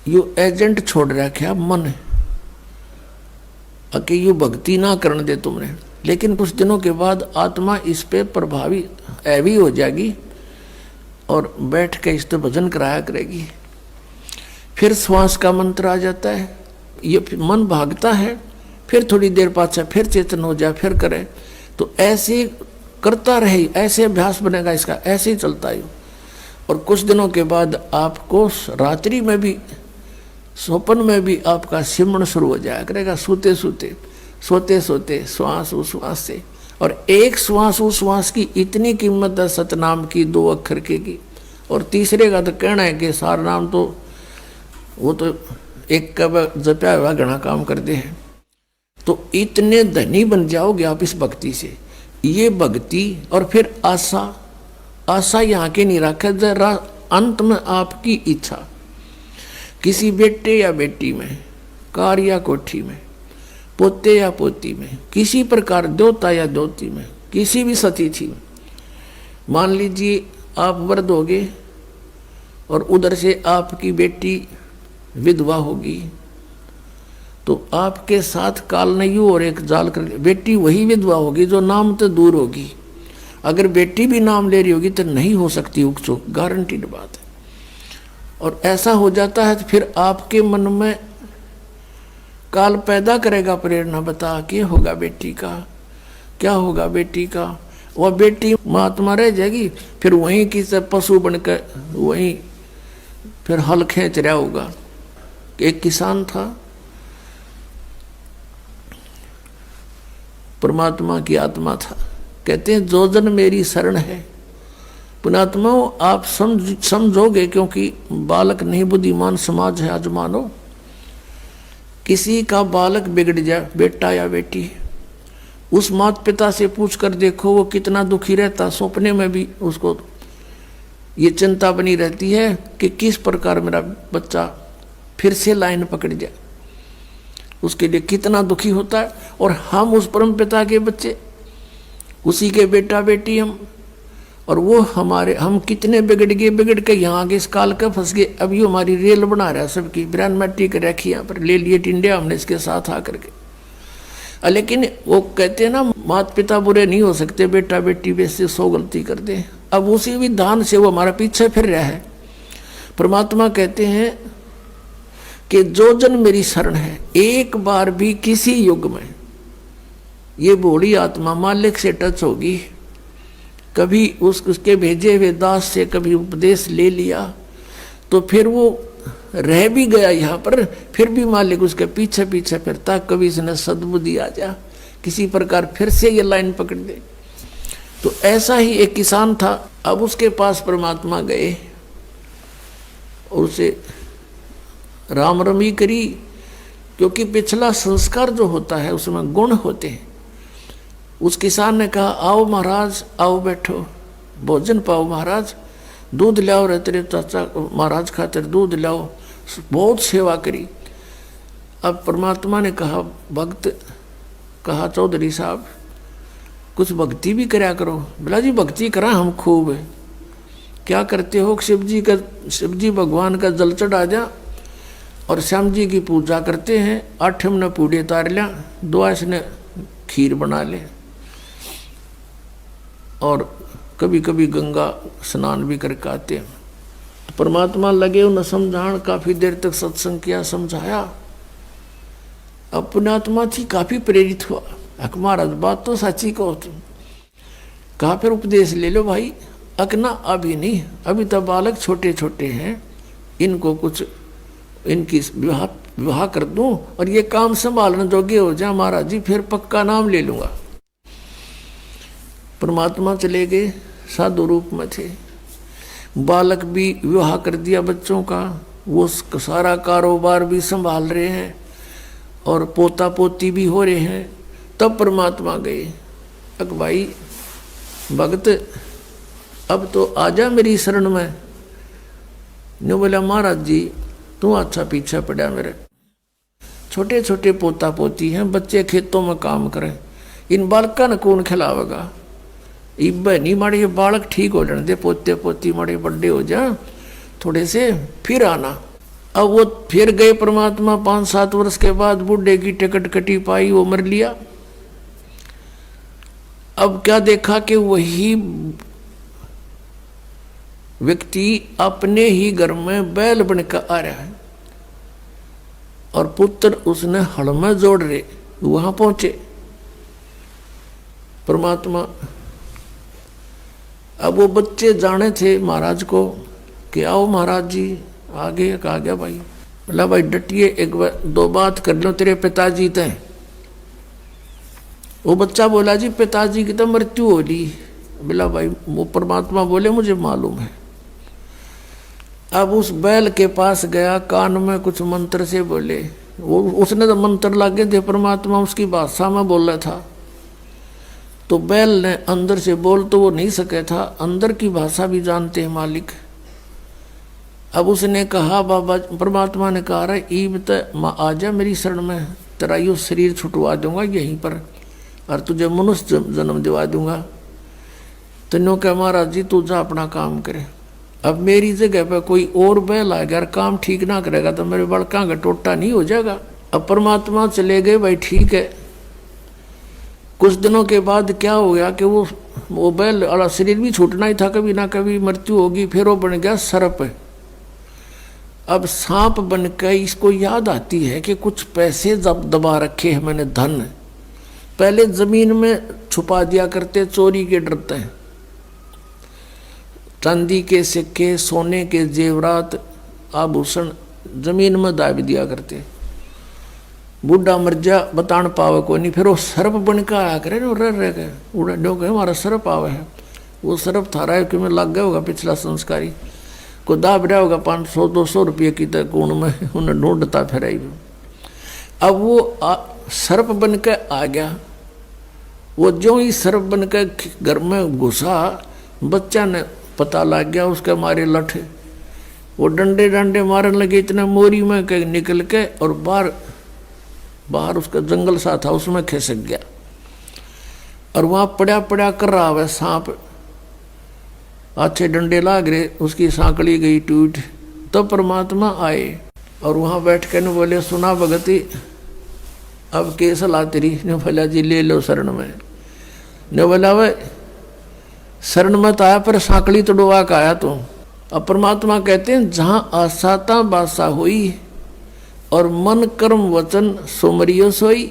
यो agent छोड़ रखा मन कि यू भक्ति ना करने दे तुमने, लेकिन कुछ दिनों के बाद आत्मा इस पे प्रभावी हैवी हो जाएगी और बैठ के इस पे भजन कराया करेगी। फिर श्वास का मंत्र आ जाता है, ये मन भागता है, फिर थोड़ी देर पाछा फिर चेतन हो जाए, फिर करे, तो ऐसे करता रहे, ऐसे अभ्यास बनेगा इसका, ऐसे ही चलता है। और कुछ दिनों के बाद आपको रात्रि में भी, स्वप्न में भी आपका सिमरण शुरू हो जाया करेगा, सोते सोते सोते सोते श्वास उश्वास से। और एक श्वास उश्वास की इतनी कीमत है सतनाम की, 2 अक्षर की। और तीसरे का तो कहना है कि सार नाम तो वो तो एक का जपया हुआ घना काम करते हैं। तो इतने धनी बन जाओगे आप इस भक्ति से। ये भक्ति और फिर आशा, आशा यहाँ के नहीं रखा, जरा अंत में आपकी इच्छा, किसी बेटे या बेटी में, कार या कोठी में, पोते या पोती में, किसी प्रकार देवता या देवती में, किसी भी सतिथि में। मान लीजिए आप वृद्ध होगे और उधर से आपकी बेटी विधवा होगी, तो आपके साथ कालनयु और एक जाल कर, बेटी वही विधवा होगी जो नाम तो दूर होगी। अगर बेटी भी नाम ले रही होगी तो नहीं हो सकती उकचुक, गारंटीड बात है। और ऐसा हो जाता है तो फिर आपके मन में काल पैदा करेगा प्रेरणा, बता क्या होगा बेटी का, क्या होगा बेटी का। वह बेटी महात्मा रह जाएगी, फिर वहीं की से पशु बनकर वहीं फिर हल खींच रहा होगा। एक किसान था, परमात्मा की आत्मा था, कहते हैं जो जन मेरी शरण है। पुणात्माओं आप समझोगे, क्योंकि बालक नहीं बुद्धिमान समाज है आज मानो। किसी का बालक बिगड़ जाए, बेटा या बेटी, उस माता पिता से पूछ कर देखो वो कितना दुखी रहता। सपने में भी उसको ये चिंता बनी रहती है कि किस प्रकार मेरा बच्चा फिर से लाइन पकड़ जाए, उसके लिए कितना दुखी होता है। और हम उस परम पिता के बच्चे, उसी के बेटा बेटी हम, और वो हमारे, हम कितने बिगड़ के यहाँ आगे इस काल का फंस गए। अभी हमारी रेल बना रहा है सबकी, बिरान मट्टी कर रखी यहाँ पर, ले लिए टिंडिया हमने इसके साथ आकर के। लेकिन वो कहते हैं ना माता पिता बुरे नहीं हो सकते, बेटा बेटी वैसे 100 गलती कर दे। अब उसी विधान से वो हमारा पीछे फिर रहा है। परमात्मा कहते हैं कि जो जन मेरी शरण है, एक बार भी किसी युग में ये भोली आत्मा मालिक से टच होगी, कभी उसके भेजे हुए दास से कभी उपदेश ले लिया, तो फिर वो रह भी गया यहाँ पर, फिर भी मालिक उसके पीछे पीछे फिरता, कभी इसने सद्बुद्धि आ जा, किसी प्रकार फिर से ये लाइन पकड़ दे। तो ऐसा ही एक किसान था। अब उसके पास परमात्मा गए और उसे राम रमी करी, क्योंकि पिछला संस्कार जो होता है उसमें गुण होते हैं। उस किसान ने कहा आओ महाराज, आओ बैठो, भोजन पाओ महाराज, दूध लाओ रे तेरे चाचा महाराज खातिर दूध लाओ। बहुत सेवा करी। अब परमात्मा ने कहा, भक्त कहा चौधरी साहब कुछ भक्ति भी कराया करो। बोला जी भक्ति करा हम खूब है। क्या करते हो? शिव जी भगवान का जल चढ़ा जा और श्याम जी की पूजा करते हैं। 8 ने पूड़े तार लिया, 2 ने खीर बना ले, और कभी कभी गंगा स्नान भी करके आते हैं। तो परमात्मा लगे उन्हें समझान, काफ़ी देर तक सत्संग किया, समझाया। अब पुण्यात्मा थी काफ़ी प्रेरित हुआ, अक महाराज बात तो सच्ची कहो तुम। कहा फिर उपदेश ले लो भाई। अकना अभी नहीं, अभी तो बालक छोटे छोटे हैं, इनको कुछ इनकी विवाह कर दूं और ये काम संभालने जोगे हो जाए महाराज जी, फिर पक्का नाम ले लूँगा। परमात्मा चले गए, साधु रूप में थे। बालक भी विवाह कर दिया बच्चों का, वो सारा कारोबार भी संभाल रहे हैं और पोता पोती भी हो रहे हैं। तब परमात्मा गए, अक भाई भगत अब तो आजा मेरी शरण में। ने बोला महाराज जी तू अच्छा पीछे पड़ा, मेरे छोटे छोटे पोता पोती हैं, बच्चे खेतों में काम करें, इन बालका ने कौन खिलावेगा? इब नहीं माड़े ये बालक ठीक हो जाने दे, पोते पोती माड़े बड़े हो जा थोड़े से, फिर आना। अब वो फिर गए परमात्मा 5-7 वर्ष के बाद, बूढ़े की टिकट कटी पाई, वो मर लिया। अब क्या देखा कि वही व्यक्ति अपने ही घर में बैल बनकर आ रहा है और पुत्र उसने हल में जोड़ रहे। वहां पहुंचे परमात्मा। अब वो बच्चे जाने थे महाराज को कि आओ महाराज जी, आगे कहा गया भाई। बोला भाई डटिए, एक दो बात कर लो तेरे पिताजी ते। वो बच्चा बोला जी पिताजी की तो मृत्यु हो ली। बोला भाई वो परमात्मा बोले मुझे मालूम है। अब उस बैल के पास गया, कान में कुछ मंत्र से बोले। वो उसने तो मंत्र लागे थे, परमात्मा उसकी भाषा में बोल रहा था। तो बैल ने अंदर से बोल तो वो नहीं सके था, अंदर की भाषा भी जानते हैं मालिक। अब उसने कहा बाबा, परमात्मा ने कहा रहा ईब तो आ जा मेरी शरण में, तेरा यो शरीर छुटवा दूंगा यहीं पर और तुझे मनुष्य जन्म दिवा दूंगा। तेनों कह महाराज जी तू जा अपना काम करे। अब मेरी जगह पर कोई और बैल आ गया, काम ठीक ना करेगा तो मेरे बड़का का टोटा नहीं हो जाएगा। अब परमात्मा चले गए, भाई ठीक है। कुछ दिनों के बाद क्या हो गया कि वो बैल वाला शरीर भी छूटना ही था, कभी ना कभी मृत्यु होगी। फिर वो बन गया सर्प। अब सांप बनकर इसको याद आती है कि कुछ पैसे जब दबा रखे हैं मैंने, धन पहले जमीन में छुपा दिया करते, चोरी के डरते हैं। चांदी के सिक्के, सोने के जेवरात, आभूषण जमीन में दाब दिया करते। बूढ़ा मर जा बतान पावे को नहीं, फिर वो सर्प बनकर आया करे ना, रह गए उड़ा डो गए हमारा सर्प आवे है। वो सर्प थारा है कि में लग गया होगा पिछला संस्कारी को, दाब रहा होगा 500-200 रुपये की तक कौन में उन्हें ढूंढता फिर। अब वो सर्प बनकर आ गया। वो जो ही सर्प बनकर घर में घुसा, बच्चा ने पता लग गया, उसके मारे लठ वो डंडे डंडे मारने लगे, इतना मोरी में के निकल के और बाहर उसका जंगल सा था उसमें खिसक गया और वहां पड़ा पड़ा कर रहा है सांप। अच्छे डंडे लाग रहे, उसकी सांकड़ी गई टूट। तो परमात्मा आए और वहां बैठ कर बोले सुना भगती अब के सलाह तेरी। ने बोला जी ले लो शरण में। ने बोला भाई शरण मत आया पर सांकड़ी तो डुबा का आया तो। अब परमात्मा कहते हैं जहां आसाता बासा हुई और मन कर्म वचन सुमरियो सोई,